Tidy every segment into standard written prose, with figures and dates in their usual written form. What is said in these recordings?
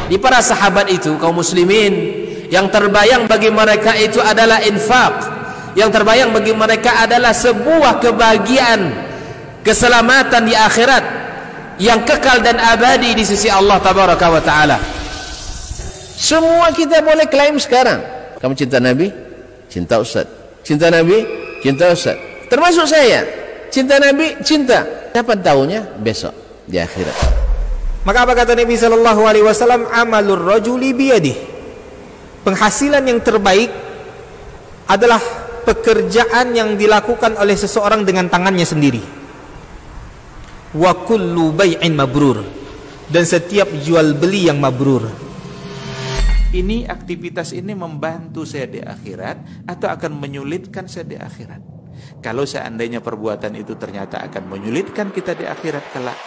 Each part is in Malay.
Di para sahabat itu, kaum muslimin, yang terbayang bagi mereka itu adalah infak, yang terbayang bagi mereka adalah sebuah kebahagiaan, keselamatan di akhirat yang kekal dan abadi di sisi Allah tabaraka wa taala. Semua kita boleh klaim sekarang, kamu cinta Nabi, cinta Ustaz. Cinta Nabi, cinta Ustaz. Termasuk saya, cinta Nabi, cinta. Kapan tahunya? Besok di akhirat. Maka apa kata Nabi sallallahu alaihi wasallam? Amalur rajuli biyadih. Penghasilan yang terbaik adalah pekerjaan yang dilakukan oleh seseorang dengan tangannya sendiri. Wa kullu bai'in mabrur, dan setiap jual beli yang mabrur. Ini aktivitas ini membantu saya di akhirat atau akan menyulitkan saya di akhirat? Kalau seandainya perbuatan itu ternyata akan menyulitkan kita di akhirat kelak,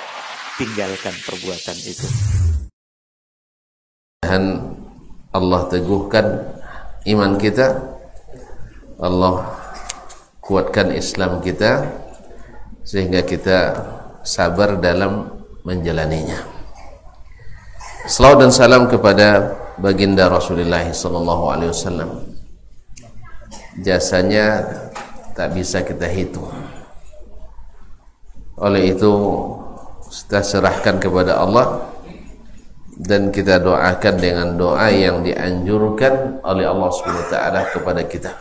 tinggalkan perbuatan itu. Dan Allah teguhkan iman kita, Allah kuatkan Islam kita, sehingga kita sabar dalam menjalaninya. Salawat dan salam kepada baginda Rasulullah sallallahu alaihi wasallam. Jasanya tak bisa kita hitung. Oleh itu kita serahkan kepada Allah dan kita doakan dengan doa yang dianjurkan oleh Allah Subhanahu wa taala kepada kita.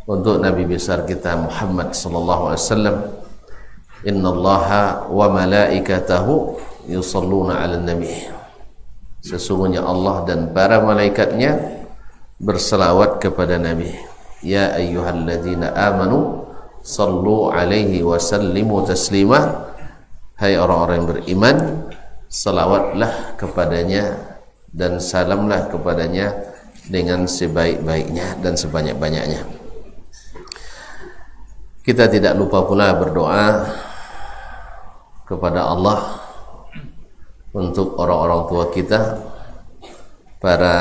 Untuk Nabi besar kita Muhammad sallallahu alaihi wasallam, innallaha wa malaikatahu yusalluna 'alan nabi. Sesungguhnya Allah dan para malaikatnya berselawat kepada Nabi. Ya ayyuhalladzina amanu sallu alaihi wa sallimu taslima. Hai orang-orang yang beriman, salawatlah kepadanya dan salamlah kepadanya dengan sebaik-baiknya dan sebanyak-banyaknya. Kita tidak lupa pula berdoa kepada Allah untuk orang-orang tua kita, para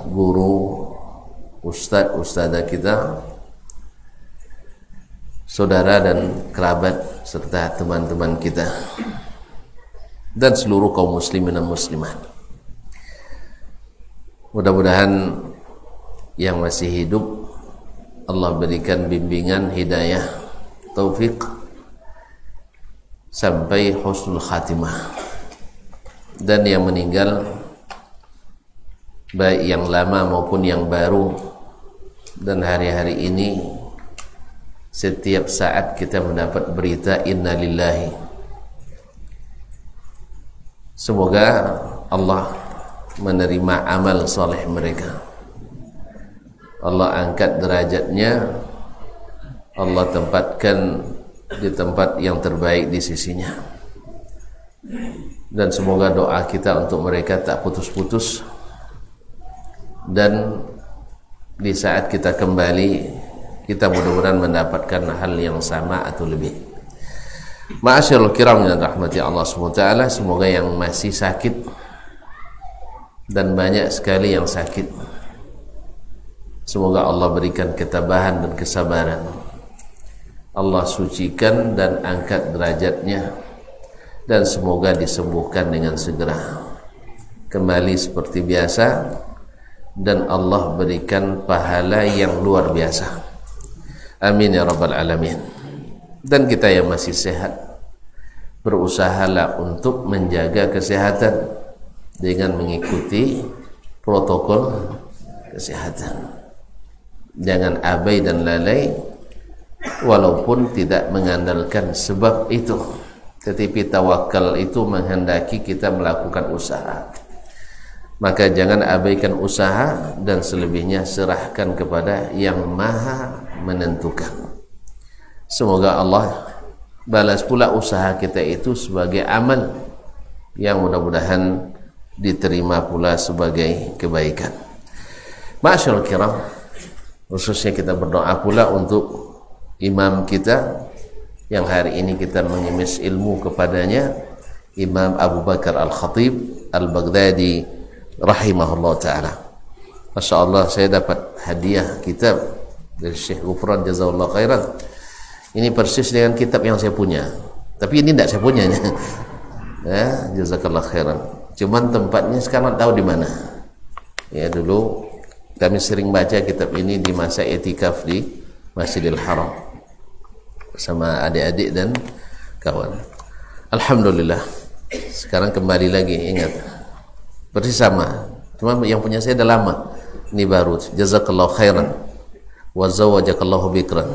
guru, ustadz-ustadzah kita, saudara dan kerabat serta teman-teman kita, dan seluruh kaum muslimin dan muslimat. Mudah-mudahan yang masih hidup Allah berikan bimbingan, hidayah, taufik sampai husnul khatimah, dan yang meninggal baik yang lama maupun yang baru, dan hari-hari ini setiap saat kita mendapat berita inna lillahi. Semoga Allah menerima amal soleh mereka, Allah angkat derajatnya, Allah tempatkan di tempat yang terbaik di sisinya, dan semoga doa kita untuk mereka tak putus-putus, dan di saat kita kembali kita mudah-mudahan mendapatkan hal yang sama atau lebih. Ma'asyiral kiram yang rahmati Allah SWT, semoga yang masih sakit, dan banyak sekali yang sakit, semoga Allah berikan ketabahan dan kesabaran, Allah sucikan dan angkat derajatnya, dan semoga disembuhkan dengan segera kembali seperti biasa, dan Allah berikan pahala yang luar biasa. Amin ya rabbal alamin. Dan kita yang masih sehat, berusahalah untuk menjaga kesehatan dengan mengikuti protokol kesehatan. Jangan abai dan lalai, walaupun tidak mengandalkan sebab itu, tetapi tawakal itu menghendaki kita melakukan usaha. Maka jangan abaikan usaha, dan selebihnya serahkan kepada yang maha menentukan. Semoga Allah balas pula usaha kita itu sebagai amal yang mudah-mudahan diterima pula sebagai kebaikan. Ma'asyiral kiram, khususnya kita berdoa pula untuk imam kita yang hari ini kita mengemis ilmu kepadanya, Imam Abu Bakar Al-Khatib Al-Baghdadi rahimahullah ta'ala. Masya Allah, saya dapat hadiah kitab dari Syekh Ghufran, jazakallah khairan. Ini persis dengan kitab yang saya punya, tapi ini tidak saya punya. Ya, jazakallah khairan. Cuman tempatnya sekarang tahu di mana. Ya, dulu kami sering baca kitab ini di masa etikaf di Masjidil Haram bersama adik-adik dan kawan. Alhamdulillah. Sekarang kembali lagi, ingat. Persis sama. Cuma yang punya saya dah lama. Ini baru. Jazakallahu khairan. Wa zawajakallahu bikran.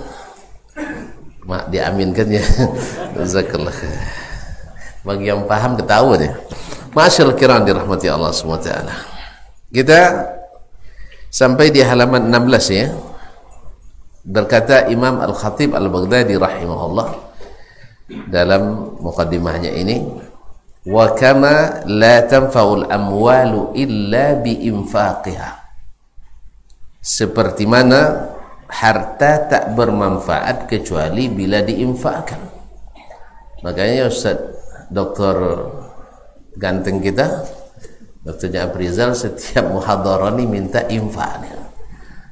Mak diaminkan ya. Jazakallahu khairan. Bagi yang paham ketawa dia. Masyaallah kiram dirahmati Allah SWT. Kita sampai di halaman 16 ya. Berkata Imam Al-Khatib Al-Baghdadi rahimahullah dalam muqaddimahnya ini, wa kama la tanfa'ul amwalu illa bi infaqiha, seperti mana harta tak bermanfaat kecuali bila diinfakkan. Makanya Ustaz Dr. ganteng kita Dr. Ja'ab Rizal setiap muhadarah ini minta infak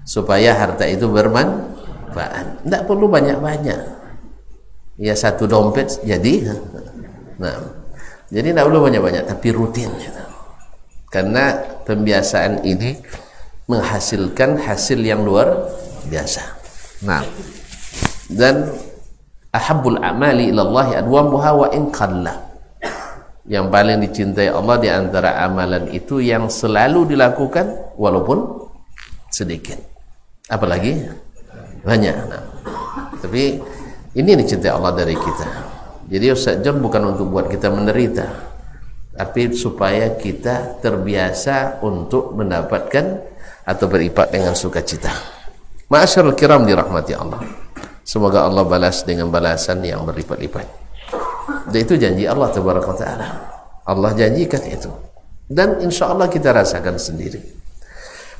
supaya harta itu bermanfaat. Tidak perlu banyak-banyak, ya satu dompet jadi. Nah, jadi tidak perlu banyak-banyak, tapi rutin karena pembiasaan ini menghasilkan hasil yang luar biasa. Nah, dan ahabbul a'mali ilallahi adwamuha wa in qalla, yang paling dicintai Allah di antara amalan itu yang selalu dilakukan walaupun sedikit, apalagi banyak. Nah, tapi ini dicintai Allah dari kita. Jadi Ustaz John bukan untuk buat kita menderita, tapi supaya kita terbiasa untuk mendapatkan atau beribadah dengan sukacita. Ma'asyarul kiram dirahmati Allah. Semoga Allah balas dengan balasan yang berlipat-lipat. Dan itu janji Allah tabaraka wa ta'ala. Allah janjikan itu. Dan insya Allah kita rasakan sendiri.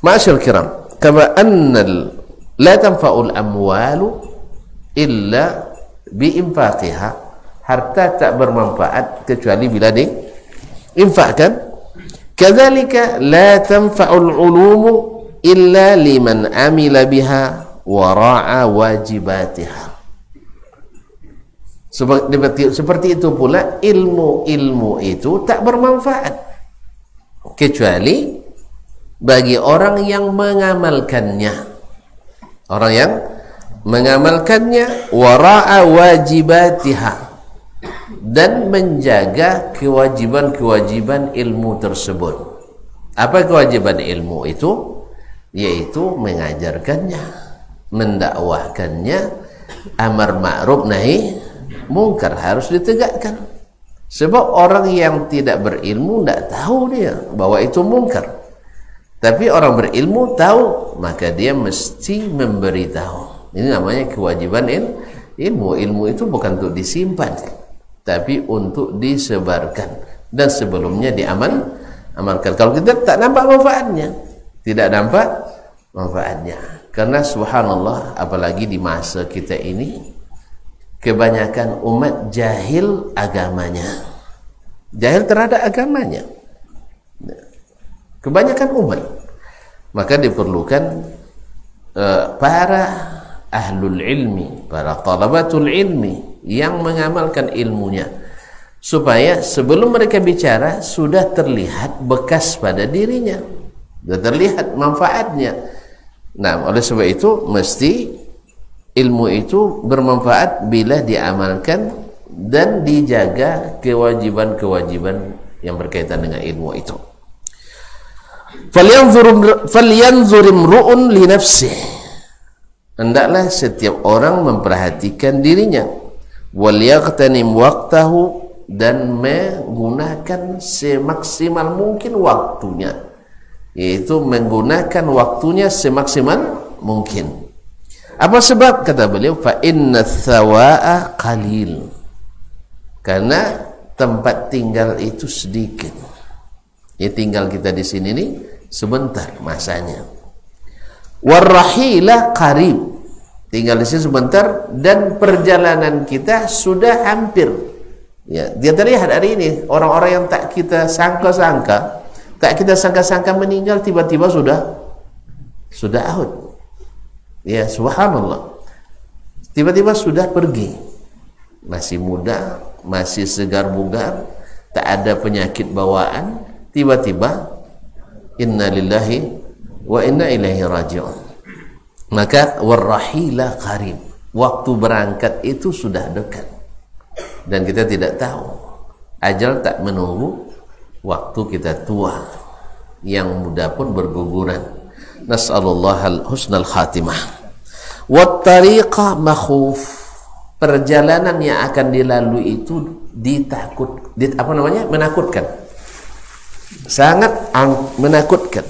Ma'asyarul kiram, kama annal la tanfa'ul amwalu illa biinfaqiha, harta tak bermanfaat kecuali bila diinfakkan. Kadzalika la tanfa'ul ulumu illa liman amila biha wa ra'a wajibatiha. Seperti itu pula ilmu-ilmu itu tak bermanfaat kecuali bagi orang yang mengamalkannya. Orang yang mengamalkannya, wara'a wajibatiha, dan menjaga kewajiban-kewajiban ilmu tersebut. Apa kewajiban ilmu itu? Yaitu mengajarkannya, mendakwahkannya, amar ma'ruf nahi mungkar harus ditegakkan. Sebab orang yang tidak berilmu tidak tahu dia bahwa itu mungkar. Tapi orang berilmu tahu, maka dia mesti memberitahu. Ini namanya kewajiban ilmu. Ilmu itu bukan untuk disimpan, tapi untuk disebarkan. Dan sebelumnya diamalkan. Kalau kita tak nampak manfaatnya, tidak nampak manfaatnya. Karena subhanallah, apalagi di masa kita ini, kebanyakan umat jahil agamanya. Jahil terhadap agamanya. Kebanyakan umat. Maka diperlukan para ahlul ilmi, para talabatul ilmi yang mengamalkan ilmunya, supaya sebelum mereka bicara sudah terlihat bekas pada dirinya, sudah terlihat manfaatnya. Nah, oleh sebab itu mesti ilmu itu bermanfaat bila diamalkan dan dijaga kewajiban-kewajiban yang berkaitan dengan ilmu itu. Falyanzur imru'un li nafsihi, hendaklah setiap orang memperhatikan dirinya, wal yaqtanim waqtahu, dan menggunakan semaksimal mungkin waktunya, yaitu menggunakan waktunya semaksimal mungkin. Apa sebab? Kata beliau, fa inna thawa'a qalil, karena tempat tinggal itu sedikit. Ya, tinggal kita di sini nih sebentar masanya. Warrahila qarib, tinggal di sini sebentar, dan perjalanan kita sudah hampir. Ya, dia terlihat hari ini orang-orang yang tak kita sangka-sangka, tak kita sangka-sangka meninggal, tiba-tiba sudah out. Ya, subhanallah. Tiba-tiba sudah pergi. Masih muda, masih segar bugar, tak ada penyakit bawaan, tiba-tiba inna lillahi wa inna ilaihi raji'un. Maka warrahila qarib, waktu berangkat itu sudah dekat dan kita tidak tahu. Ajal tak menunggu, waktu kita tua, yang muda pun berguguran. Nas'alullahal husnal khatimah. Wat tariqa makhuf, perjalanan yang akan dilalui itu menakutkan, sangat menakutkan.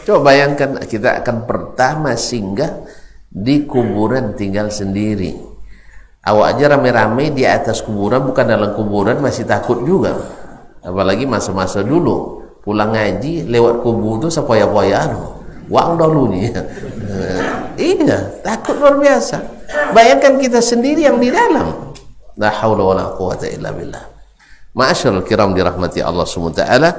Coba bayangkan, kita akan pertama singgah di kuburan, tinggal sendiri. Awak aja rame-rame di atas kuburan, bukan dalam kuburan, masih takut juga. Apalagi masa-masa dulu pulang ngaji lewat kubur itu sepoya-poya wang dulu nih. Iya, takut luar biasa. Bayangkan kita sendiri yang di dalam. La haula wala quwata illa billah. Ma'asyiral kiram dirahmati Allah Subhanahu wa taala.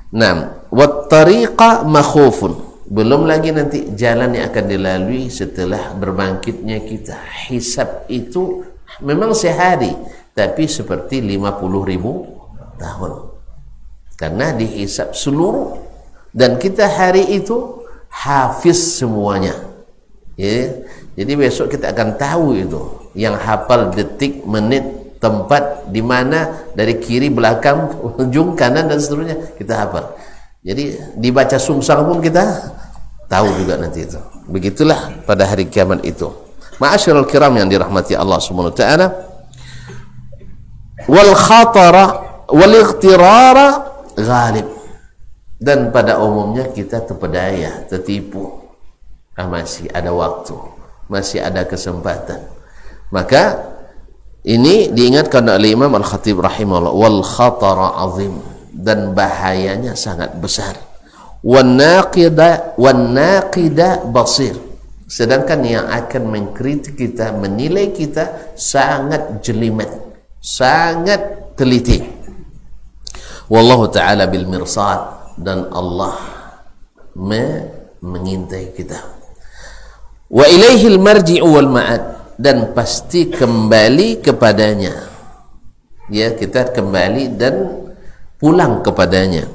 Naam, wat tariqa makhufun. Belum lagi nanti jalan yang akan dilalui setelah berbangkitnya kita. Hisab itu memang sehari, tapi seperti 50.000 tahun. Karena dihisab seluruh, dan kita hari itu hafiz semuanya. Ya. Jadi besok kita akan tahu itu, yang hafal detik, menit, tempat di mana, dari kiri, belakang, ujung, kanan dan seterusnya kita hafal. Jadi dibaca sungsang pun kita tahu juga nanti itu. Begitulah pada hari kiamat itu. Ma'asyiral kiram yang dirahmati Allah Subhanahu wa taala. Wal khatara wal ightirara ghalib. Dan pada umumnya kita terpedaya, tertipu. Masih ada waktu, masih ada kesempatan. Maka ini diingatkan oleh Imam Al-Khatib rahimahullah, wal khatara azim, dan bahayanya sangat besar. Wan naqida basir, sedangkan yang akan mengkritik kita, menilai kita sangat jelimet, sangat teliti. Wallahu ta'ala bil mirsad, dan Allah mengintai kita. Wa ilaihil marji'u wal ma'ad, dan pasti kembali kepadanya. Ya, kita kembali dan pulang kepadanya.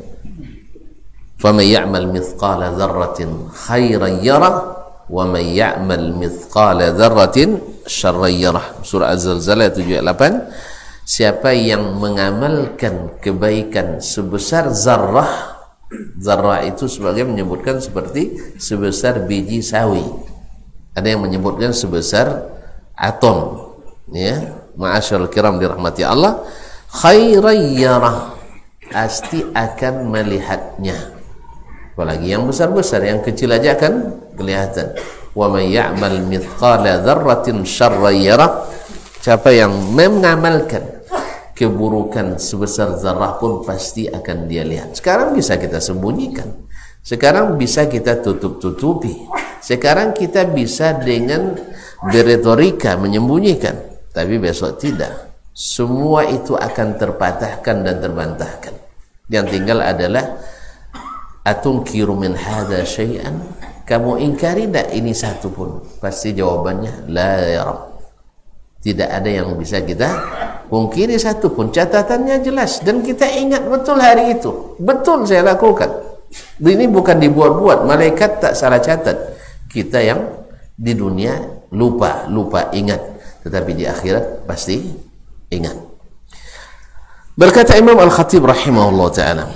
Faman ya'mal mithqala dzarratin khairan yarah wa man ya'mal mithqala dzarratin syarran yarah. Surah Az-Zalzalah 7:8. Siapa yang mengamalkan kebaikan sebesar zarrah, zarrah itu sebagai menyebutkan seperti sebesar biji sawi. Ada yang menyebutkan sebesar atom. Ya, ma'asyiral kiram dirahmati Allah, khairan yarah, pasti akan melihatnya. Apalagi yang besar-besar, yang kecil aja akan kelihatan. Wa may ya'mal mithqala dzarratin syarran yarah. Siapa yang mengamalkan keburukan sebesar zarah pun pasti akan dia lihat. Sekarang bisa kita sembunyikan, sekarang bisa kita tutup-tutupi, sekarang kita bisa dengan beretorika menyembunyikan, tapi besok tidak. Semua itu akan terpatahkan dan terbantahkan. Yang tinggal adalah atunkiru min hadza syai'an, kamu ingkari tidak ini satu pun? Pasti jawabannya la ya Rabb. Tidak ada yang bisa kita pungkiri satu pun. Catatannya jelas dan kita ingat betul hari itu. Betul saya lakukan. Ini bukan dibuat-buat. Malaikat tak salah catat. Kita yang di dunia lupa ingat, tetapi di akhirat pasti ingat. Berkata Imam Al-Khatib rahimahullah ta'ala,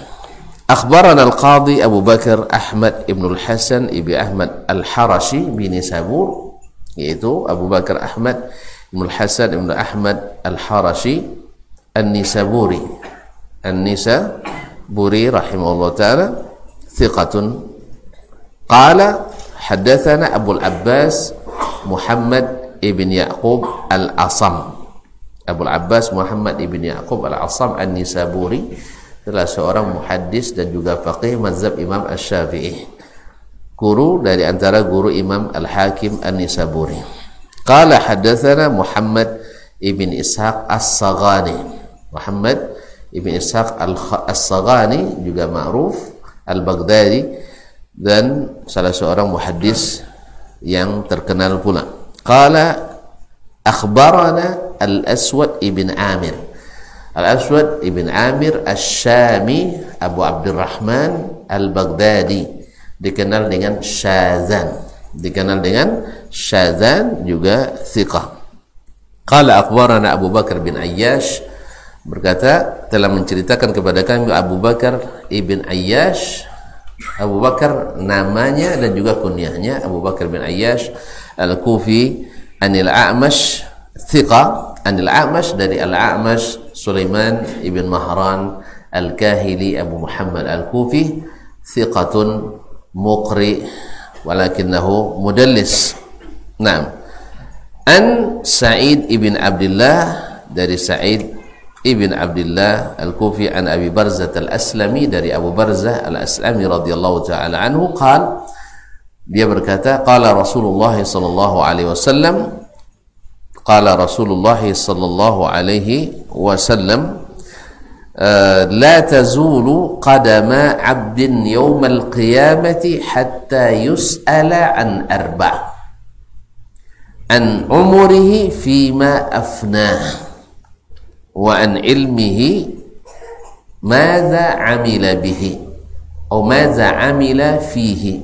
akhbarana al-qadi Abu Bakar Ahmad ibn al-Hasan ibn Ahmad al-Harashi bin Nisabur, yaitu Abu Bakar Ahmad ibn al-Hasan ibn Ahmad al-Harashi an-Nisaburi rahimahullah ta'ala, thiqatun. Qala haddathana Abu al-Abbas Muhammad ibn Ya'qub al-Asam. Abu al-Abbas Muhammad ibn Ya'qub al-Asam an-Nisaburi adalah seorang muhaddis dan juga faqih mazhab Imam Asy-Syafi'i, guru dari antara guru Imam Al-Hakim an-Nisaburi. Qala haddatsana Muhammad ibn Ishaq as-Saghani. Muhammad ibn Ishaq as-Saghani juga ma'ruf al-Baghdadi dan salah seorang muhaddis yang terkenal pula. Qala akhbarana al-Aswad ibn Amir. Al-Aswad ibn Amir Asy-Syami Abu Abdurrahman Al-Baghdadi, dikenal dengan Syazan, juga thiqah. Qala akhbarana Abu Bakar bin Ayyash, berkata telah menceritakan kepada kami Abu Bakar ibn Ayyash. Abu Bakar namanya dan juga kunyahnya Abu Bakar bin Ayyash Al-Kufi, anil A'mash thiqah, anil A'mash dari Al-A'mash Sulaiman ibn Mahran Al-Kahili Abu Muhammad Al-Kufi, thiqatun muqri walakinahu mudallis. Naam. An Sa'id ibn Abdullah, dari Sa'id ibn Abdullah Al-Kufi, an Abi Barzah Al-Aslami, dari Abu Barzah Al-Aslami radhiyallahu ta'ala anhu, qala, dia berkata, qala Rasulullah sallallahu alaihi wasallam, qala Rasulullah sallallahu alaihi wasallam, la tazulu qadama 'abdin yawmal qiyamati hatta yus'ala an arba', an umrihi fima afnah, wa an ilmihi madza 'amila bihi aw madza 'amila fihi,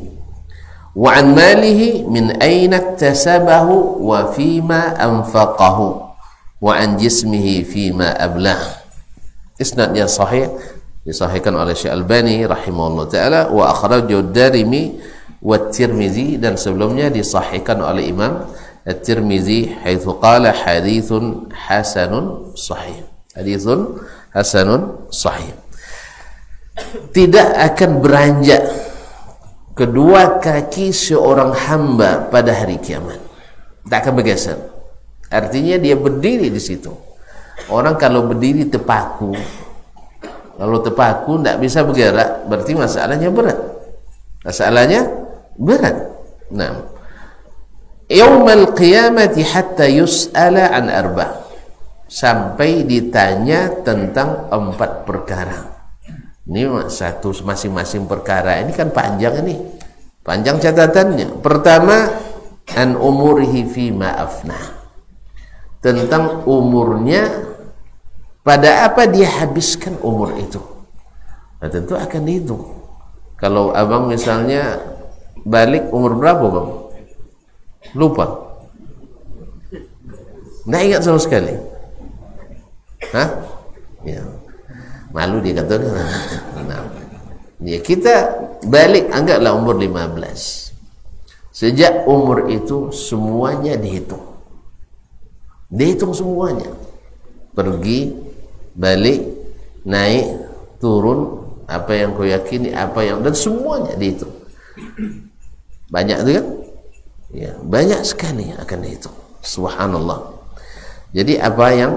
wa an malihi min aina iktasabahu wa fima anfaqahu, wa an jismihi fima ablah. Isnadnya sahih, disahihkan oleh Syekh Albani rahimahullah taala, wa akhrajahu Ad-Darimi wa Tirmizi, dan sebelumnya disahihkan oleh Imam At-Tirmizi haitsu qala haditsun hasanun sahih. Haditsun hasanun sahih. Tidak akan beranjak kedua kaki seorang hamba pada hari kiamat, tak akan bergeser. Artinya dia berdiri di situ. Orang kalau berdiri terpaku, kalau terpaku tidak bisa bergerak, berarti masalahnya berat. Nah, yaumal qiyamati hatta yus'ala an arba', sampai ditanya tentang 4 perkara. Ini satu masing-masing perkara ini kan panjang, ini panjang catatannya. Pertama, an umurihi fima afnah, tentang umurnya, pada apa dia habiskan umur itu. Nah, tentu akan dihitung. Kalau abang misalnya balik umur berapa bang? Lupa, nggak ingat sama sekali. Hah? Ya, malu dia kata. Nah, ya kita balik, anggaplah umur 15. Sejak umur itu semuanya dihitung. Dihitung semuanya. Pergi, balik, naik, turun, apa yang kau yakini, apa yang, dan semuanya dihitung. Banyak itu kan? Ya, banyak sekali yang akan dihitung. Subhanallah. Jadi apa yang,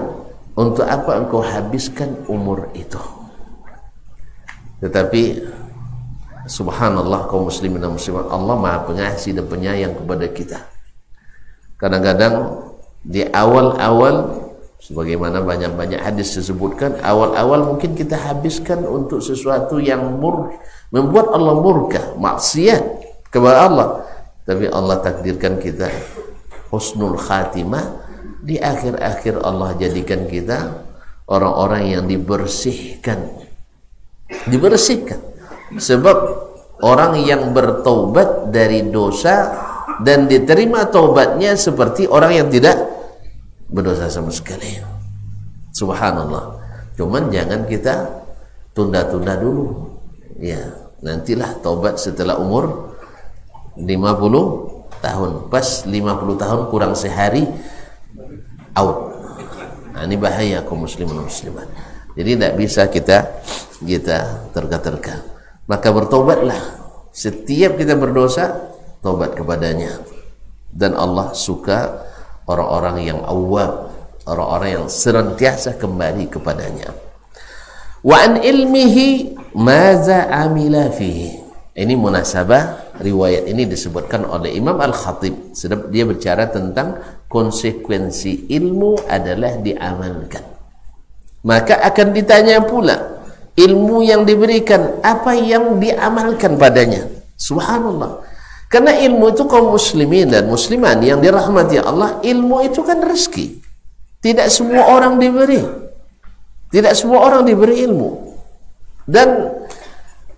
untuk apa engkau habiskan umur itu? Tetapi subhanallah, kaum muslimin dan muslimat, Allah Maha Pengasih dan Penyayang kepada kita. Kadang-kadang di awal-awal, sebagaimana banyak-banyak hadis disebutkan, awal-awal mungkin kita habiskan untuk sesuatu yang membuat Allah murka, maksiat kepada Allah. Tapi Allah takdirkan kita husnul khatimah, di akhir-akhir Allah jadikan kita orang-orang yang dibersihkan. Sebab orang yang bertaubat dari dosa dan diterima taubatnya seperti orang yang tidak berdosa sama sekali. Subhanallah. Cuman jangan kita tunda-tunda dulu. Ya, nantilah taubat setelah umur 50 tahun. Pas 50 tahun kurang sehari, out. Nah, ini bahaya kaum muslimin dan muslimat. Jadi tidak bisa kita terka-terka. Maka bertobatlah. Setiap kita berdosa, tobat kepadanya. Dan Allah suka orang-orang yang awwab, orang-orang yang senantiasa kembali kepadanya. Wa an ilmihi maza amila fihi. Ini munasabah riwayat ini disebutkan oleh Imam Al-Khatib. Sedang dia bicara tentang konsekuensi ilmu adalah diamalkan. Maka akan ditanya pula ilmu yang diberikan, apa yang diamalkan padanya. Subhanallah. Karena ilmu itu kaum muslimin dan musliman yang dirahmati Allah, ilmu itu kan rezeki. Tidak semua orang diberi. Tidak semua orang diberi ilmu. Dan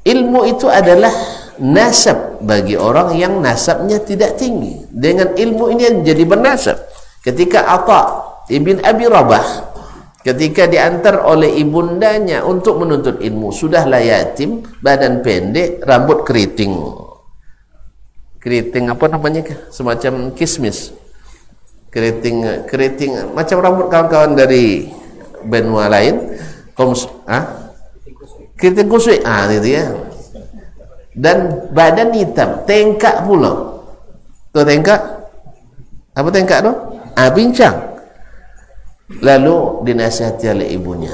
ilmu itu adalah nasab bagi orang yang nasabnya tidak tinggi. Dengan ilmu ini yang jadi bernasab. Ketika Atha ibn Abi Rabah, ketika diantar oleh ibundanya untuk menuntut ilmu, sudahlah yatim, badan pendek, rambut keriting. Keriting apa namanya? Semacam kismis. Keriting macam rambut kawan-kawan dari benua lain. Keriting kusui, itu ya. Dan badan hitam, tengkak pula. Tu tengkak? Apa tengkak tu? Pincang. Lalu dinasihati oleh ibunya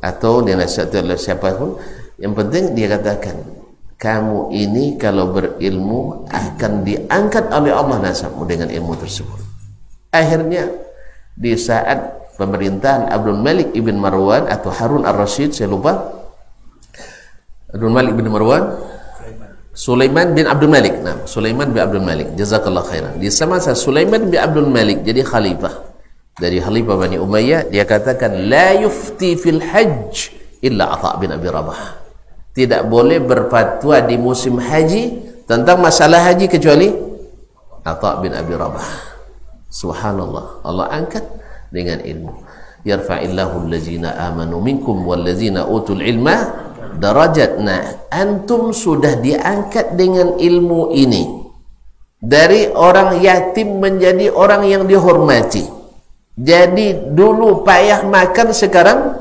atau dinasihati oleh siapa pun, yang penting dia katakan, kamu ini kalau berilmu akan diangkat oleh Allah nasabmu dengan ilmu tersebut. Akhirnya di saat pemerintahan Abdul Malik ibn Marwan atau Harun ar-Rasyid, saya lupa, Abdul Malik bin Marwan, Sulaiman bin Abdul Malik. Nah, Sulaiman bin Abdul Malik, jazakallah khairan. Di masa Sulaiman bin Abdul Malik jadi khalifah dari khalifah Bani Umayyah, dia katakan la yufti fil hajj illa Atha bin Abi Rabah. Tidak boleh berfatwa di musim haji tentang masalah haji kecuali Atha bin Abi Rabah. Subhanallah, Allah angkat dengan ilmu. Yarfa'illahu allazina amanu minkum wallazina utul ilma darajat. Nah, antum sudah diangkat dengan ilmu ini dari orang yatim menjadi orang yang dihormati. Jadi dulu payah makan, sekarang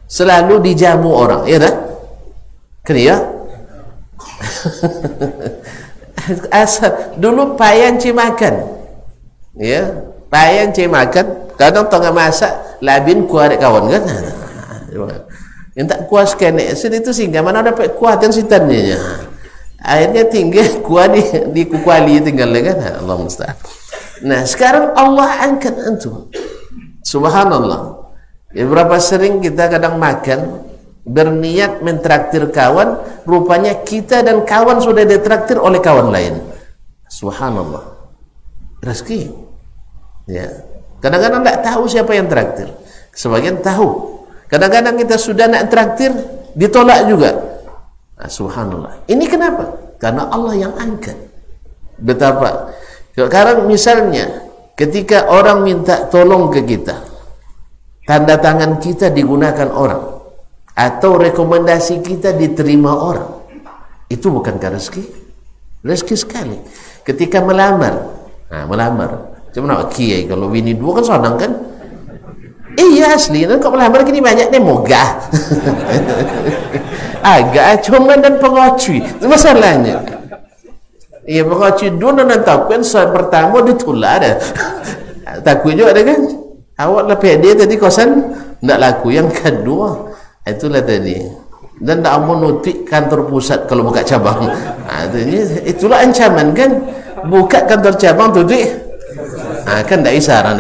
selalu dijamu orang, ya tak? Kan ya? Asal dulu payah ci makan, ya, payah ci makan. Kadang tengah masak labin kuah dek kawan kan? Yang tak kuah sekene, itu sehingga mana dapat kuah dan sitannya. Akhirnya tinggal kuah di kuali tinggal kan? Allah musta'an. Nah, sekarang Allah angkat antum. Subhanallah. Ya, berapa sering kita kadang makan berniat mentraktir kawan, rupanya kita dan kawan sudah ditraktir oleh kawan lain. Subhanallah. Rezeki. Ya. Kadang-kadang tak tahu siapa yang traktir. Sebagian tahu. Kadang-kadang kita sudah nak traktir, ditolak juga. Nah, subhanallah. Ini kenapa? Karena Allah yang angkat. Betapa. Sekarang misalnya, ketika orang minta tolong ke kita, tanda tangan kita digunakan orang, atau rekomendasi kita diterima orang, itu bukankah rezeki? Rezeki sekali. Ketika melamar, cuma nak kiai kalau bini dua kan senang kan? Iya asli, dan kok melamar gini banyak nih mogah. Agak cuma dan pengoci, itu masalahnya. Iya pengoci dua dan takut saat pertama ditolak dah. Takut juga ada kan? Awak lah pede tadi kosan tidak laku. Yang kedua itulah tadi, dan tak mau nutik kantor pusat kalau buka cabang. Itulah ancaman kan, buka kantor cabang tutik. Kan tak isaran.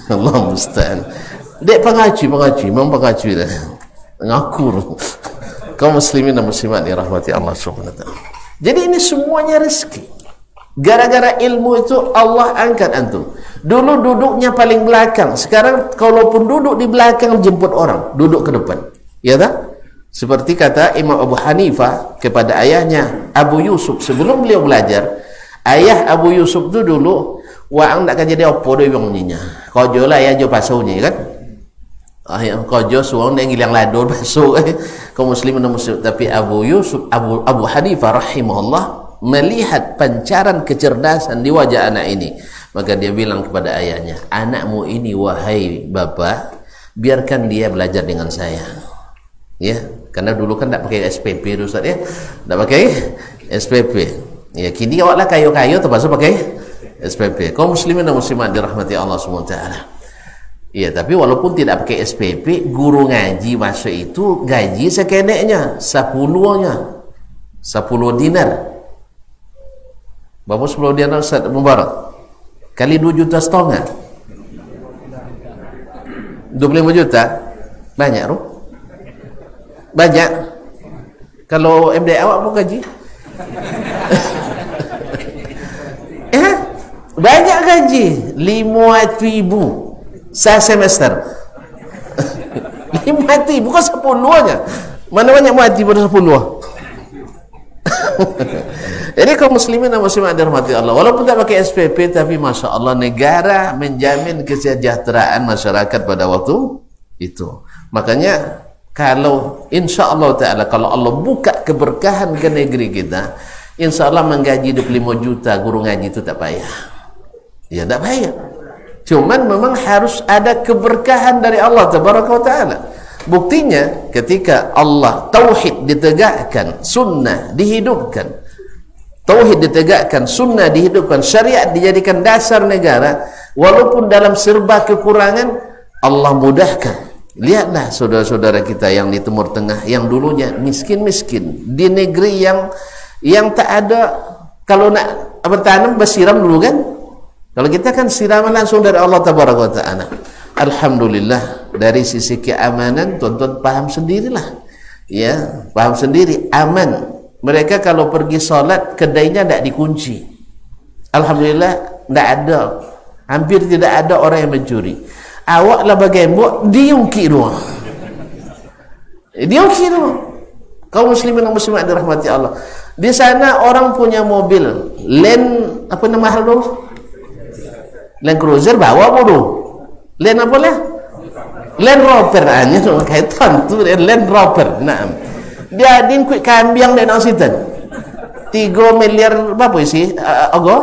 Allah musta'an. Dek pengaji memang pengaji dah ngakur. Kaum muslimin dan muslimat dirahmati Allah Subhanahu wa taala. Jadi ini semuanya rezeki. Gara-gara ilmu itu Allah angkat antum. Dulu duduknya paling belakang, sekarang kalaupun duduk di belakang jemput orang, duduk ke depan. Ya tak? Seperti kata Imam Abu Hanifah kepada ayahnya Abu Yusuf sebelum beliau belajar. Ayah Abu Yusuf tu dulu wang nak jadi apa dia bangnya. Kojo lah ya jo pasaunya kan. Yang kojo suang dia ngilang lador pasau. Kaum muslimin dan muslimat. Tapi Abu Yusuf Abu Hanifah rahimahullah melihat pancaran kecerdasan di wajah anak ini, maka dia bilang kepada ayahnya, anakmu ini wahai bapak, biarkan dia belajar dengan saya. Ya, karena dulu kan tak pakai SPP Ustaz ya. Tak pakai SPP. Ya, kini awaklah kayu-kayu terpaksa pakai SPP. Kaum muslimin dan muslimat dirahmati Allah SWT. Ya, tapi walaupun tidak pakai SPP, guru ngaji masa itu gaji sekeneknya 10 dinar. Berapa 10 dinar Ustaz Mubarak? Kali 2,5 juta. 25 juta? Banyak tu? Banyak. Kalau MD awak pun gaji? Banyak gaji. 500,000 semester. 500,000 mati, bukan 10 aja. Mana banyak mati pada 10. Jadi kaum muslimin dan muslimat dirahmati Allah, walaupun tak pakai SPP, tapi masya Allah negara menjamin kesejahteraan masyarakat pada waktu itu. Makanya kalau insya Allah Ta'ala, kalau Allah buka keberkahan ke negeri kita, insya Allah menggaji 25 juta guru ngaji itu tak payah. Ya tak payah. Cuman memang harus ada keberkahan dari Allah Tabaraka wa Ta'ala. Buktinya ketika Allah tauhid ditegakkan, sunnah dihidupkan, tauhid ditegakkan, sunnah dihidupkan, syariat dijadikan dasar negara, walaupun dalam serba kekurangan Allah mudahkan. Lihatlah saudara-saudara kita yang di Timur Tengah yang dulunya miskin-miskin, di negeri yang tak ada, kalau nak bertanam bersiram dulu kan. Kalau kita kan siraman langsung dari Allah Tabaraka wa Ta'ala. Alhamdulillah, dari sisi keamanan tuan-tuan paham sendirilah. Ya, paham sendiri, aman. Mereka kalau pergi solat kedainya tidak dikunci. Alhamdulillah, tidak ada, hampir tidak ada orang yang mencuri. Awaklah bagaimana diungki dua. Diungki dua. Kaum muslimin dan muslimat dirahmati Allah. Di sana orang punya mobil, Land apa nama hal dulu? Land Cruiser bawa bodoh. Land apa lah? Land Rover hanya tu kaitan tu Land Rover. Nah, dia din kuit kambiang dan asitan. 3 miliar berapa sih? Ogo?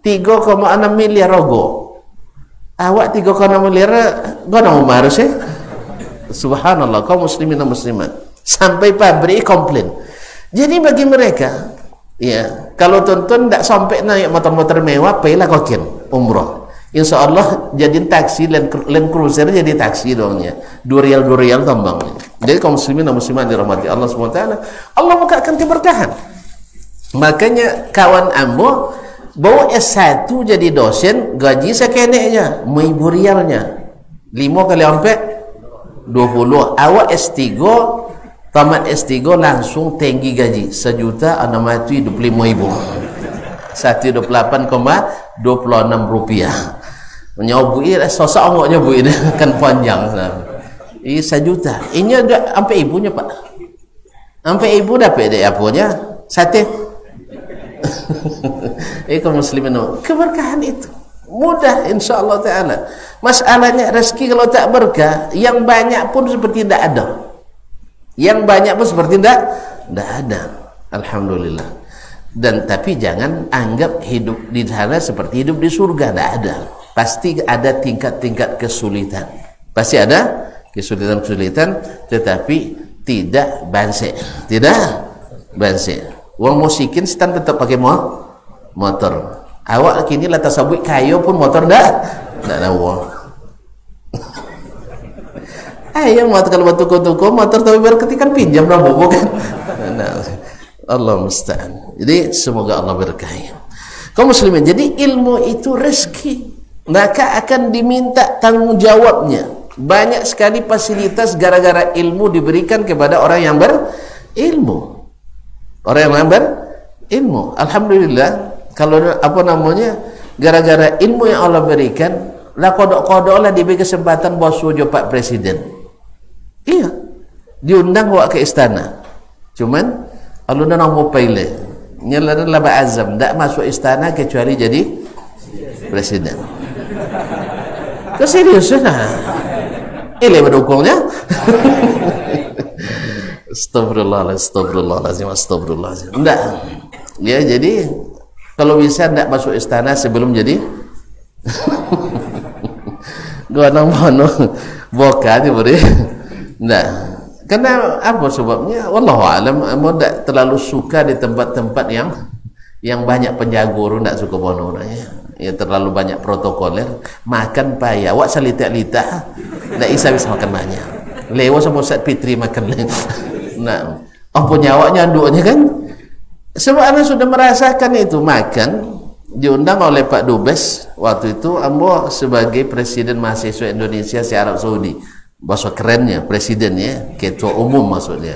3,6 miliar ogo. Awak 3,6 miliar gona umar sih? Subhanallah, kaum muslimin dan muslimat. Sampai pabrik komplain. Jadi bagi mereka, ya, kalau tuan-tuan tak sampai naik motor-motor mewah, payahlah kokin umrah. Insya Allah jadi taksi, Land Cruiser jadi taksi dongnya. 2 rial tambangnya. Jadi kaum muslimin dan muslimat dirahmati Allah SWT, Allah bukakan keberkahan. Makanya kawan ambo bawa S1 jadi dosen, gaji sekeneknya, 1000 rialnya. 5 kali 4 20. Awak S3, tamat S3 langsung tinggi gaji 1.625.000. 128,26 rupiah. Menyobui sosok ongok nyobui dia kan panjang. Ini 1 juta. Ini ada sampai ibunya Pak. Sampai ibu dapat dia apunya sate. Kaum muslimin, keberkahan itu mudah insya-Allah taala. Masalahnya rezeki kalau tak berkah, yang banyak pun seperti tidak ada. Yang banyak pun seperti tidak ada. Alhamdulillah. Dan tapi jangan anggap hidup di sana seperti hidup di surga, tidak ada. Pasti ada tingkat-tingkat kesulitan. Pasti ada kesulitan-kesulitan, tetapi tidak banse. Tidak banse. Wong musikin setan tetap pakai motor. Awak kini lah tasawuf kayu pun motor dah. Tak tahu. Ayo motor kalau tuku-tuku motor tapi berketikan pinjam lah bukan. Allah musta'an. Jadi semoga Allah berkahi. Kaum muslimin, jadi ilmu itu rezeki. Maka akan diminta tanggung jawabnya. Banyak sekali fasilitas gara-gara ilmu diberikan kepada orang yang berilmu. Orang yang berilmu. Alhamdulillah. Kalau apa namanya, gara-gara ilmu yang Allah berikan, lah kodok-kodok lah diberi kesempatan bos sujo Pak Presiden. Iya, diundang bawa ke istana. Cuman aluna mau pilih, nyalaran laba azam, tak masuk istana kecuali jadi presiden. Keseriusan lah. Ini mendukungnya. Astagfirullahaladzim. Enggak. Ya, jadi kalau bisa tidak masuk istana sebelum jadi gua nang boka aja boleh. Nah, karena apa sebabnya? Wallahu alam, tidak terlalu suka di tempat-tempat yang banyak penjagur, tidak suka bono ya, terlalu banyak protokoler, makan payah, awak salita-lita, tidak bisa makan banyak. Lewat sama Ustaz Fitri makan. Nah, apa nyawaknya anduknya kan? Sebab anda sudah merasakan itu makan, diundang oleh Pak Dubes waktu itu ambo sebagai Presiden Mahasiswa Indonesia di Arab Saudi. Bahasa kerennya presidennya, ketua umum maksudnya.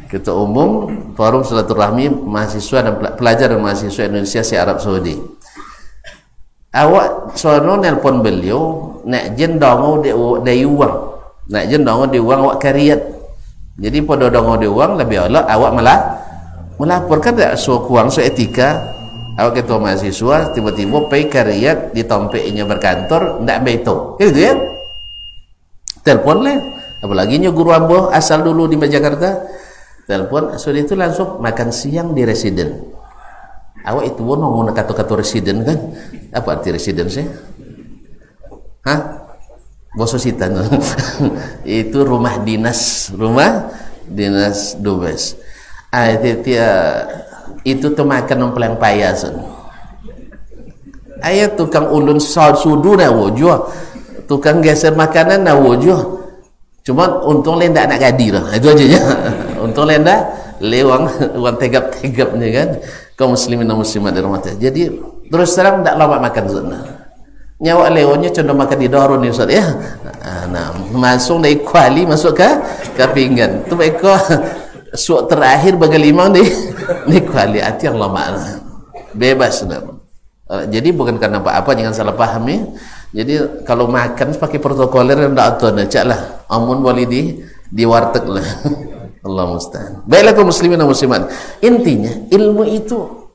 Ketua umum Forum Silaturahmi Mahasiswa dan Pelajar dan Mahasiswa Indonesia di Arab Saudi. Awak sono nelpon beliau nak jen dongo de uang nak je dongo di uang awak kariat. Jadi pada dongo di uang lebih Allah awak malah melaporkan tak so kuang so etika. Awak ketua mahasiswa tiba-tiba pergi kariat di tompeknya berkantor ndak beto. Gitu ya. Telepon lah. Apalagi nya guru ambo asal dulu di Jakarta. Telepon sudah itu langsung makan siang di residen. Awak itu ngomong kata-kata residen kan? Apa arti residen sih? Hah? Bosositan. Itu rumah dinas dubes. Itu tuh makan nempeleng payasan. Ayat tukang ulun sudu na wujud, tukang geser makanan na wujud. Cuma untung lenda nak gadi lah, itu aja ya. Untung lenda lewang tegap-tegapnya kan. Kaum muslimin dan muslimat di rumah. Jadi terus terang tak lama makan zona. Nyawa lewanya condong makan di dorong ni Ustaz ya. Nah, masuk dari kuali masuk ke pinggan. Tu mereka suat terakhir bagi lima ni kuali hati yang lama. Bebas sudah. Jadi bukan karena apa-apa, jangan salah paham ya. Jadi kalau makan pakai protokoler ndak atau cak lah. Amun boleh di warteg lah. Allah musta'an. Baiklah kaum muslimin dan muslimat. Intinya ilmu itu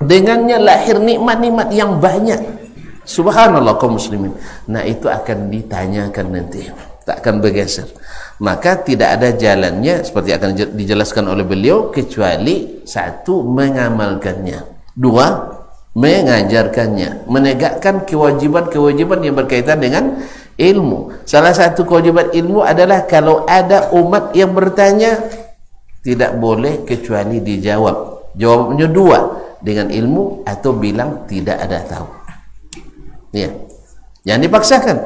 dengannya lahir nikmat-nikmat yang banyak. Subhanallah kaum muslimin. Nah itu akan ditanyakan nanti. Tak akan bergeser. Maka tidak ada jalannya seperti akan dijelaskan oleh beliau kecuali satu mengamalkannya. Dua mengajarkannya, menegakkan kewajiban-kewajiban yang berkaitan dengan ilmu. Salah satu kewajiban ilmu adalah kalau ada umat yang bertanya tidak boleh kecuali dijawab. Jawabnya dua, dengan ilmu atau bilang tidak ada tahu. Ya. Jangan dipaksakan.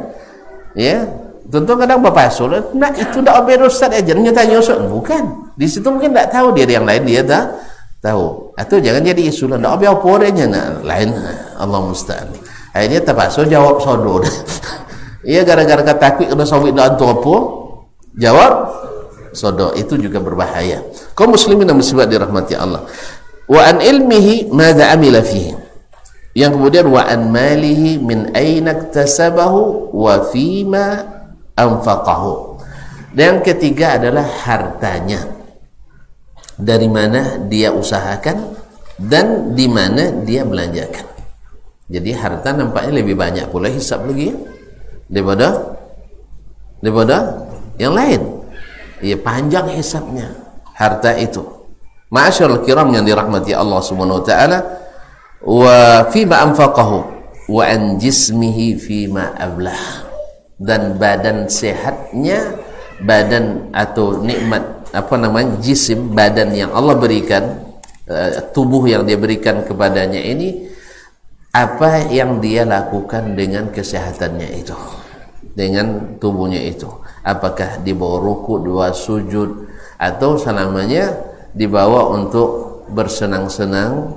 Ya. Tentu kadang bapak suruh, nah itu dah biar ustaz aja tanya ustaz. Bukan. Di situ mungkin tak tahu dia yang lain dia tak tahu. Atau jangan jadi isu lah. Tak biar porenya nak lain. Allah musta'an. Akhirnya terpaksa jawab sodor. Ia gara-gara takut kena sawit nak antu apa? Jawab sodor. Itu juga berbahaya. Kaum muslimin dan muslimat dirahmati Allah. Wa an ilmihi madza amila fihi. Yang kemudian wa an malihi min aina iktasabahu wa fima anfaqahu. Dan yang ketiga adalah hartanya. Dari mana dia usahakan dan di mana dia belanjakan. Jadi harta nampaknya lebih banyak pula hisab lagi daripada yang lain. Ia panjang hisabnya harta itu. Ma'asyiral kiram yang dirahmati Allah Subhanahu wa taala, wa fima anfaqahu wa an jismihi fima ablah. Dan badan sehatnya, badan atau nikmat jisim, badan yang Allah berikan, tubuh yang dia berikan kepadanya ini, apa yang dia lakukan dengan kesehatannya itu, dengan tubuhnya itu. Apakah dibawa ruku, dua sujud, atau selamanya dibawa untuk bersenang-senang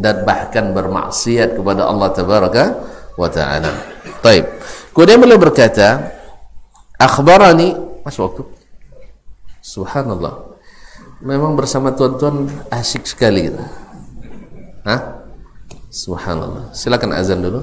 dan bahkan bermaksiat kepada Allah Tabaraka wa Ta'ala. Taib. Kemudian beliau berkata, akhbarani, masuk waktu. Subhanallah. Memang bersama tuan-tuan asyik sekali kita. Hah? Subhanallah. Silakan azan dulu.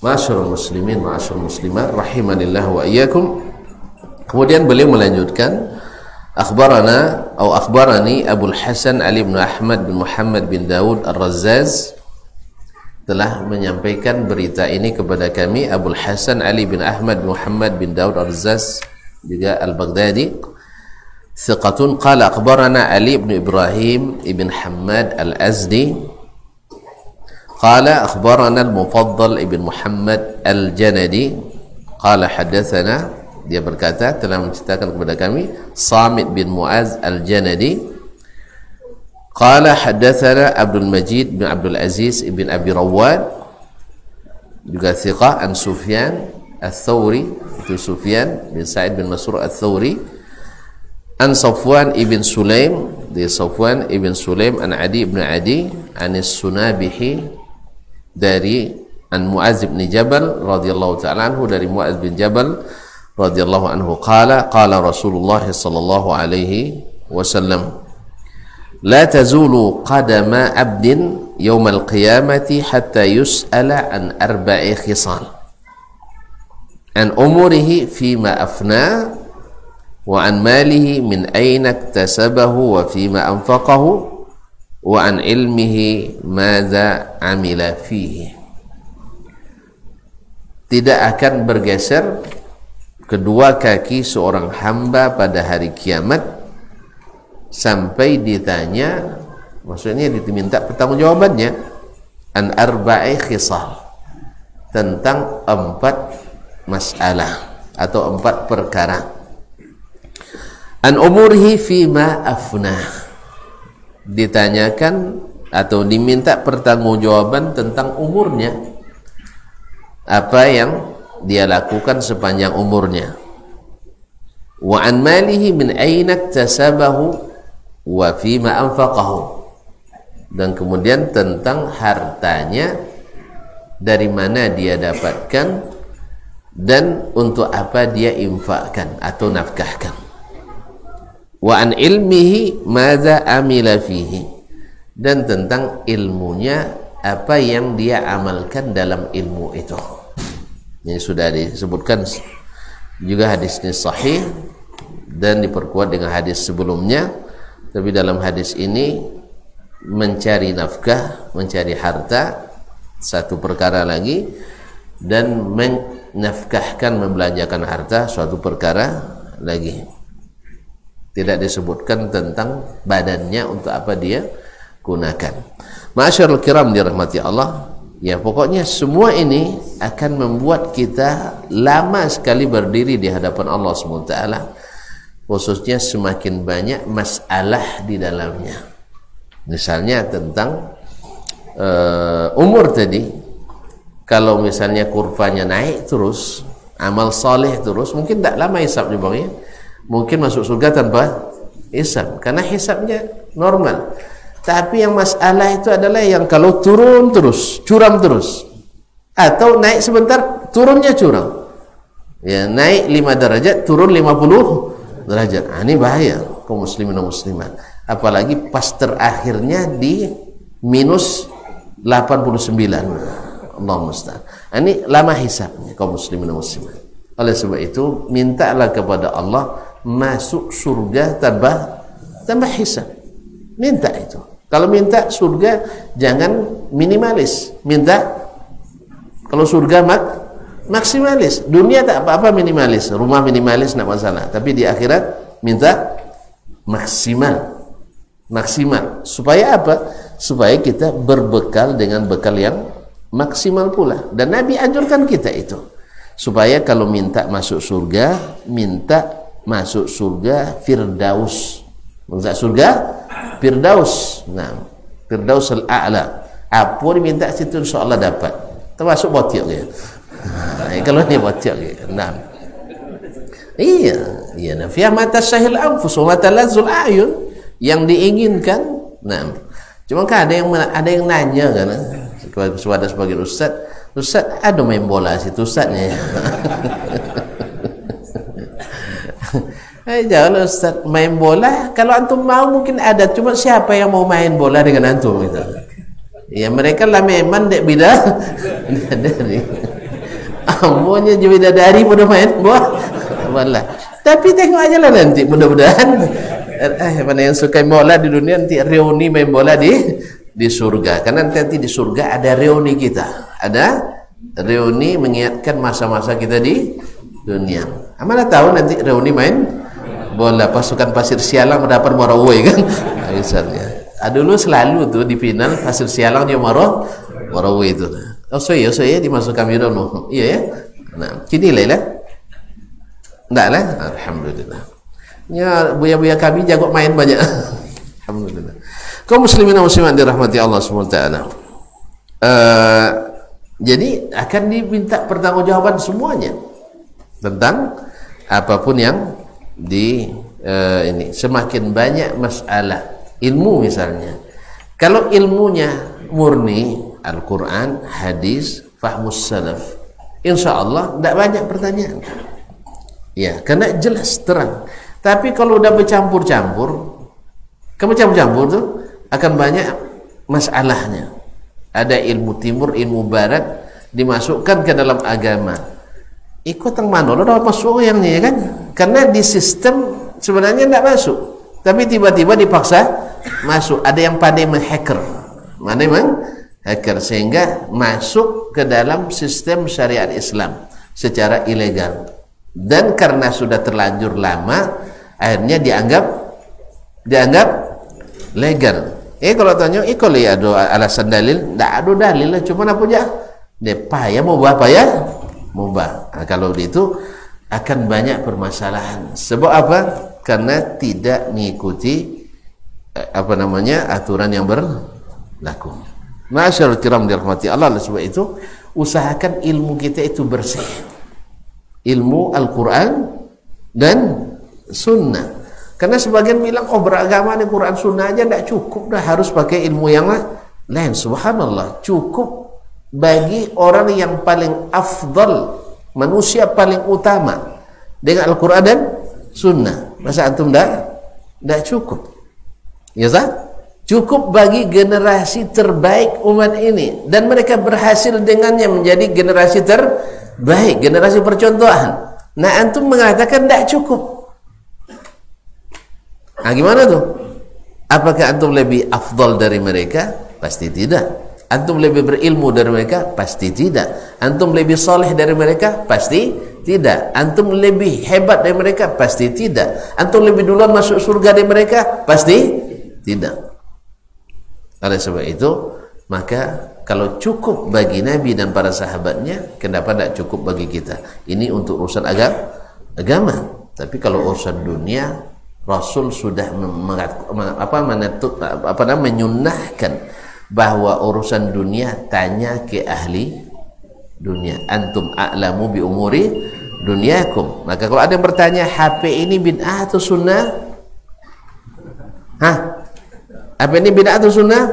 Ma'asyiral muslimin, ma'asyiral muslimat, rahimanillah wa iyyakum. Kemudian beliau melanjutkan, akhbarani Abul Hasan Ali bin Ahmad bin Muhammad bin Daud Ar-Razzaz, telah menyampaikan berita ini kepada kami Abul Hasan Ali bin Ahmad bin Muhammad bin Daud Ar-Razzaz, juga Al-Baghdadi, thiqatun, qala akhbarana Ali bin Ibrahim ibn Hammad Al-Azdi, qala akhbarana Al-Mufaddal ibn Muhammad Al-Janadi, qala hadatsana, dia berkata telah menceritakan kepada kami Samit bin Muaz Al-Janadi, qala hadatsana Abdul Majid bin Abdul Aziz ibn Abi Rawad, juga thiqah, an Sufyan Al-Thawri, itu Sufyan bin Sa'id bin Masruq Al-Thawri, an Safwan ibn Sulaim, dia Safwan ibn Sulaim, an Adi ibn Adi, an Sunabihi, dari an Muaz bin Jabal radhiyallahu ta'ala anhu, dari Muaz bin Jabal radhiyallahu anhu, qala Rasulullah sallallahu alaihi wasallam, la tazulu qadama abdin yawmal qiyamati hatta yus'ala an arba'i khisal, an umurihi fima afna, wa an malihi min aina iktasabahu wa fima anfaqahu, wa an ilmihi madza amila fihi. Tidak akan bergeser kedua kaki seorang hamba pada hari kiamat sampai ditanya, maksudnya diminta pertanggungjawabannya, an arba'i khisal, tentang 4 masalah atau 4 perkara. An umurihi fima afnah, ditanyakan atau diminta pertanggungjawaban tentang umurnya, apa yang dia lakukan sepanjang umurnya. Wa an malihi min aina iktasabahu wa fima anfaqahu, dan kemudian tentang hartanya, dari mana dia dapatkan dan untuk apa dia infakkan atau nafkahkan. Wa an ilmihi madza amila fihi, dan tentang ilmunya, apa yang dia amalkan dalam ilmu itu. Ini sudah disebutkan juga, hadis ini sahih dan diperkuat dengan hadis sebelumnya, tapi dalam hadis ini mencari nafkah, mencari harta satu perkara lagi, dan menafkahkan, membelanjakan harta suatu perkara lagi. Tidak disebutkan tentang badannya untuk apa dia gunakan. Ma'asyiral kiram dirahmati Allah, Ya, pokoknya semua ini akan membuat kita lama sekali berdiri di hadapan Allah SWT, khususnya semakin banyak masalah di dalamnya. Misalnya tentang umur tadi, kalau misalnya kurvanya naik terus, amal saleh terus, mungkin tak lama hisabnya bang ya, mungkin masuk surga tanpa hisab, karena hisabnya normal. Tapi yang masalah itu adalah yang kalau turun terus, curam terus, atau naik sebentar, turunnya curam. Ya, naik 5 derajat, turun 50 derajat. Ini bahaya kaum muslimin dan muslimat. Apalagi pas terakhirnya di minus 89. Allah musta'an. Ini lama hisabnya kaum muslimin dan muslimat. Oleh sebab itu, mintalah kepada Allah masuk surga tanpa hisab. Minta itu. Kalau minta surga jangan minimalis, minta kalau surga maksimalis. Dunia tak apa-apa minimalis, rumah minimalis nak masalah, tapi di akhirat minta maksimal. Supaya apa? Supaya kita berbekal dengan bekal yang maksimal pula. Dan Nabi anjurkan kita itu, supaya kalau minta masuk surga, minta masuk surga Firdaus. Minta surga Firdaus. Nah, Firdaus al-A'la. Apa diminta situ insya-Allah dapat. Termasuk botiak ya. Kalau ni botiak ya. Nah. Iya, nafiya mata syahil anfus wa mata lazul ayun, yang diinginkan. Nah, cuma kan ada yang nanya kan, kepada sebagian ustaz, ada main bola situ ustaznya. Jangan Ustaz, main bola kalau antum mau mungkin ada, cuma siapa yang mau main bola dengan antum gitu. Ya mereka lah memang dek bidadari. Amonya je bidadari pada main bola. Tapi tengok aja lah nanti, mudah-mudahan mana yang suka bola di dunia nanti reuni main bola di surga. Karena nanti di surga ada reuni kita. Ada reuni mengingatkan masa-masa kita di dunia. Mana tahu nanti reuni main bola pasukan Pasir Sialang mendapat Morawai kan misalnya. Dulu selalu tuh di final Pasir Sialang dia Morawai itu. Oh so ya dimasuk kami dulu. Iya ya. Nah, kini lah. Enggak lah. Alhamdulillah. Ya buaya-buaya kami jago main banyak. Alhamdulillah. Kaum muslimin dan muslimat dirahmati Allah SWT. Jadi akan diminta pertanggungjawaban semuanya tentang apapun yang ini. Semakin banyak masalah ilmu misalnya, kalau ilmunya murni Al-Quran, hadis, fahmus salaf, insya Allah tidak banyak pertanyaan ya, karena jelas terang. Tapi kalau udah bercampur-campur tuh akan banyak masalahnya. Ada ilmu timur, ilmu barat dimasukkan ke dalam agama. Ikut yang mana? Lo dapat masuk yang ni kan? Karena di sistem sebenarnya tidak masuk, tapi tiba-tiba dipaksa masuk. Ada yang pandai menghacker, mana memang hacker sehingga masuk ke dalam sistem syariat Islam secara ilegal. Dan karena sudah terlanjur lama, akhirnya dianggap legal. Kalau tanya, kalau ada alasan dalil, tidak ada dalil lah. Cuma apa aja? Depa ya mau apa ya? Mubah. Nah, kalau itu akan banyak permasalahan. Sebab apa? Karena tidak mengikuti aturan yang berlaku. Masyaallah kiram dirahmati Allah. Sebab itu usahakan ilmu kita itu bersih. Ilmu Al-Quran dan Sunnah. Karena sebagian bilang beragama di Quran Sunnah aja tidak cukup, dah harus pakai ilmu yang lain. Subhanallah, cukup bagi orang yang paling afdal, manusia paling utama dengan Al-Quran dan Sunnah. Masa antum tidak cukup? Ya sah? Cukup bagi generasi terbaik umat ini, dan mereka berhasil dengannya menjadi generasi terbaik, generasi percontohan. Nah antum mengatakan tidak cukup. Nah gimana tuh? Apakah antum lebih afdal dari mereka? Pasti tidak. Antum lebih berilmu dari mereka? Pasti tidak. Antum lebih soleh dari mereka? Pasti tidak. Antum lebih hebat dari mereka? Pasti tidak. Antum lebih duluan masuk surga dari mereka? Pasti tidak. Oleh sebab itu, maka Kalau cukup bagi Nabi dan para sahabatnya, kenapa tidak cukup bagi kita? Ini untuk urusan agama. Tapi kalau urusan dunia, Rasul sudah menyunnahkan bahwa urusan dunia tanya ke ahli dunia. Antum a'lamu bi umuri dunyakum. Maka kalau ada yang bertanya, HP ini bid'ah atau sunnah? HP ini bid'ah atau sunnah?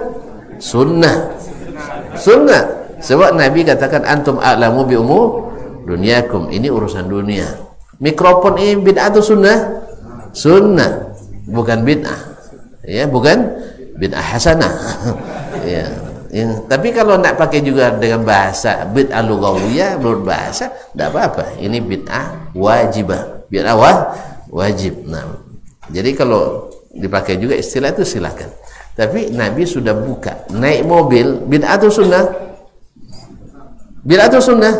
Sunnah. Sebab Nabi katakan antum a'lamu bi umur dunyakum. Ini urusan dunia. Mikrofon ini bid'ah atau sunnah? Sunnah, bukan bid'ah. Ya, bukan bid'ah hasanah. Ya. Tapi kalau nak pakai juga dengan bahasa bid'ah lughawiyah, menurut bahasa, tidak apa-apa. Ini bid'ah wajibah. Bid'ah wajib. Nah, jadi kalau dipakai juga istilah itu silakan. Tapi Nabi sudah buka. Naik mobil, bid'ah atau sunnah? Bid'ah atau sunnah?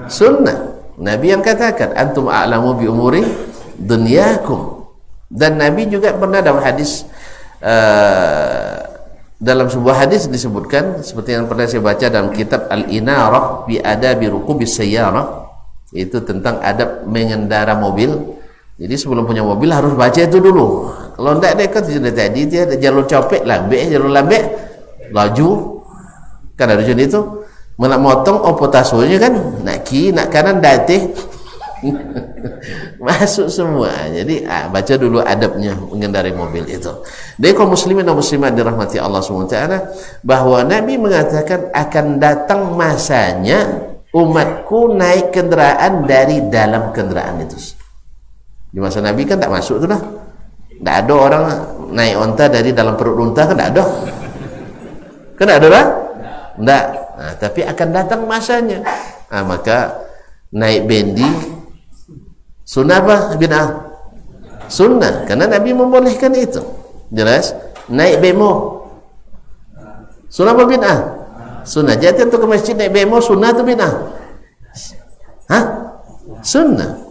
Sunnah. Nabi yang katakan, antum a'lamu bi umuri dunyakum. Dan Nabi juga pernah dalam hadis, dalam sebuah hadis disebutkan, seperti yang pernah saya baca dalam kitab Al-Inarah bi adabi rukubis sayyarah, itu tentang adab mengendara mobil. Jadi sebelum punya mobil harus baca itu dulu. Kalau tidak dekat sudah tadi dia ada jalur copek lambe, jalur lambe laju. Kan ada jenis itu. Nak motong opotasonya kan, nak kiri, nak kanan datih. Masuk semua. Jadi baca dulu adabnya mengendarai mobil itu. Jadi kaum muslimin dan muslimat dirahmati Allah SWT, bahwa Nabi mengatakan akan datang masanya umatku naik kendaraan dari dalam kendaraan itu. Di masa Nabi kan tak masuk tu lah. Tak ada orang naik onta dari dalam perut unta, kan tak ada. Kan tak ada lah? Tak. Nah, tapi akan datang masanya. Maka naik bendi sunnah apa? Bid'ah? Sunnah. Karena Nabi membolehkan itu. Jelas? Naik bemo sunnah apa bid'ah? Sunnah. Jadi untuk ke masjid naik bemo sunnah atau bid'ah? Sunnah.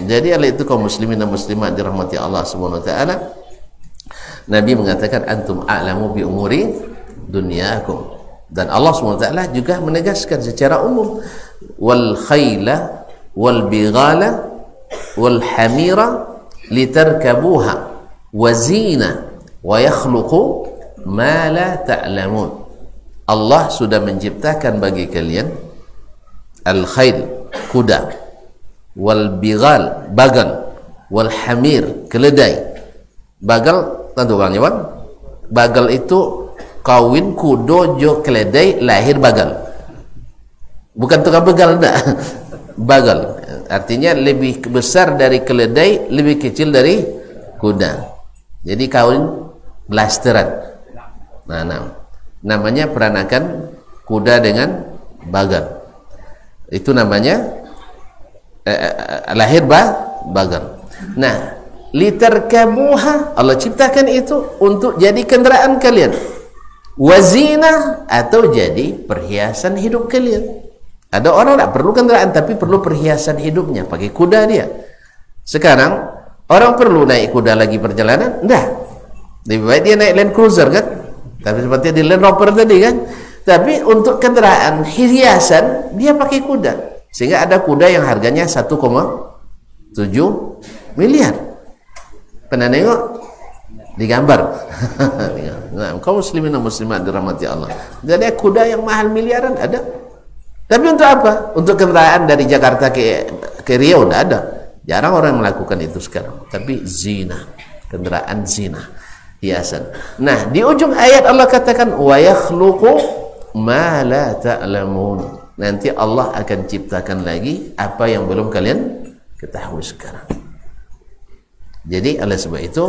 Jadi oleh itu kaum muslimin dan muslimat dirahmati Allah Subhanahu wa taala, Nabi mengatakan antum a'lamu bi umuri dunyakum. Dan Allah Subhanahu wa taala juga menegaskan secara umum, wal khayla wal bighala wal hamira litarkabuha wa zina wa yakhluqu ma la ta'lamun. Allah sudah menciptakan bagi kalian al khayl, kuda, wal bighal, bagal, wal hamir, keledai. Bagal tentu orangnya bang. Bagal itu kawin kudo jo keledai, lahir bagal. Bukan tukang begal, enggak. Bagal artinya lebih besar dari keledai, lebih kecil dari kuda. Jadi kawin blasteran. Nah, namanya peranakan kuda dengan bagal. Itu namanya lahir bagal. Nah, litarkabuha, Allah ciptakan itu untuk jadi kendaraan kalian. Wazina, atau jadi perhiasan hidup kalian. Ada orang tak perlu kendaraan tapi perlu perhiasan hidupnya, pakai kuda dia. Sekarang orang perlu naik kuda lagi perjalanan? Enggak. Lebih baik dia naik Land Cruiser kan? Tapi seperti di Land Rover tadi kan? Tapi untuk kendaraan hiasan dia pakai kuda. Sehingga ada kuda yang harganya 1,7 miliar. Pernah nengok? Digambar. Nah, kaum muslimin dan muslimat dirahmati Allah. Jadi kuda yang mahal miliaran ada. Tapi untuk apa? Untuk kendaraan dari Jakarta ke Riau tidak ada. Jarang orang melakukan itu sekarang. Tapi zina, kendaraan zina, hiasan. Nah, di ujung ayat Allah katakan wa yakhluqu ma la ta'lamun. Nanti Allah akan ciptakan lagi apa yang belum kalian ketahui sekarang. Jadi oleh sebab itu,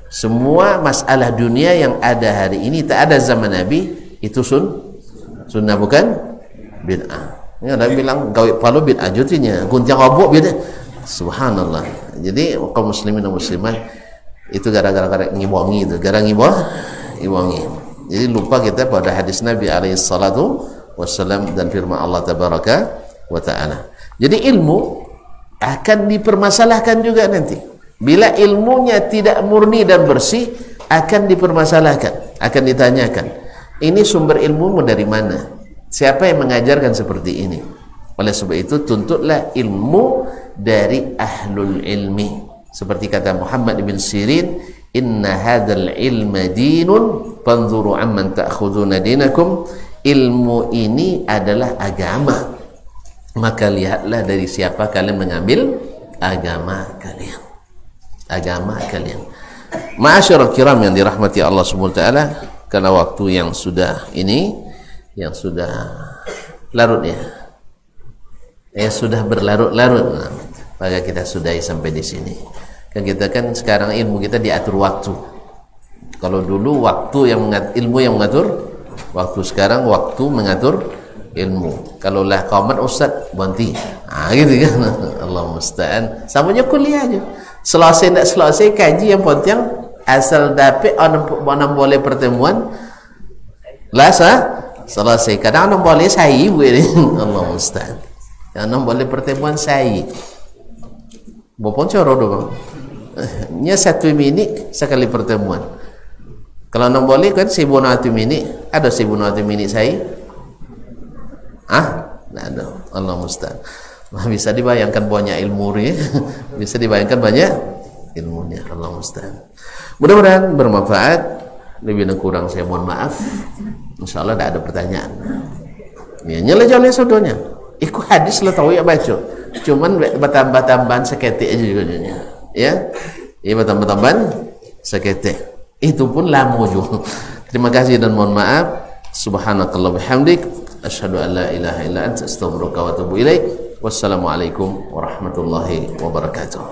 semua masalah dunia yang ada hari ini tak ada zaman Nabi, itu sunnah bukan bid'ah. Ya, Nabi bilang gawe palu bid'ah jutinya, gunting obok bid'ah. Subhanallah. Jadi kaum muslimin dan muslimat itu gara-gara ngiwangi itu, ngiwangi. Jadi lupa kita pada hadis Nabi alaihi salatu wassalam dan firman Allah tabaraka wa ta'ala. Jadi ilmu akan dipermasalahkan juga nanti. Bila ilmunya tidak murni dan bersih, akan dipermasalahkan, akan ditanyakan, ini sumber ilmumu dari mana? Siapa yang mengajarkan seperti ini? Oleh sebab itu tuntutlah ilmu dari ahlul ilmi. Seperti kata Muhammad bin Sirin, inna hadzal ilma dinun fanzuru amman ta'khuduna dinakum. Ilmu ini adalah agama, maka lihatlah dari siapa kalian mengambil agama kalian. Agama kalian. Ma'asyiral kiram yang dirahmati Allah Subhanahu wa taala, karena waktu yang sudah ini yang sudah larut ya sudah berlarut-larut, maka kita sudahi sampai di sini. Kan kita kan sekarang ilmu kita diatur waktu. Kalau dulu waktu yang ilmu yang mengatur waktu, sekarang waktu mengatur ilmu. Kalau lah qamat ustaz berhenti. Gitu kan. Allah musta'an. Samanya kuliah aja. Selesai tak selesai kaji yang penting asal dapat orang boleh pertemuan lah selesai. Kadang orang boleh sahi Allah musta'an. Orang boleh pertemuan sahi. Bopon coro doang. Nya 1 minit sekali pertemuan. Kalau orang boleh kan 1,1 minit. Ada 1,1 minit sahi? Tidak ada. Allah musta'an. Bisa dibayangkan banyak ilmu ya. Bisa dibayangkan banyak ilmunya. Allah musta'an. Mudah-mudahan bermanfaat. Lebih dan kurang saya mohon maaf. InsyaAllah tidak ada pertanyaan. Ya, nyala-nyala saudonya. Ikut hadis lah tahu ya baca. Cuman bertambah-tambahan seketik aja juga. Ya, bertambah-tambahan seketik. Itu pun lama juga. Terima kasih dan mohon maaf. Subhanakallah bihamdik. Asyhadu an la ilaha illa anta astaghfiruka wa atubu ilaik. Wassalamualaikum warahmatullahi wabarakatuh.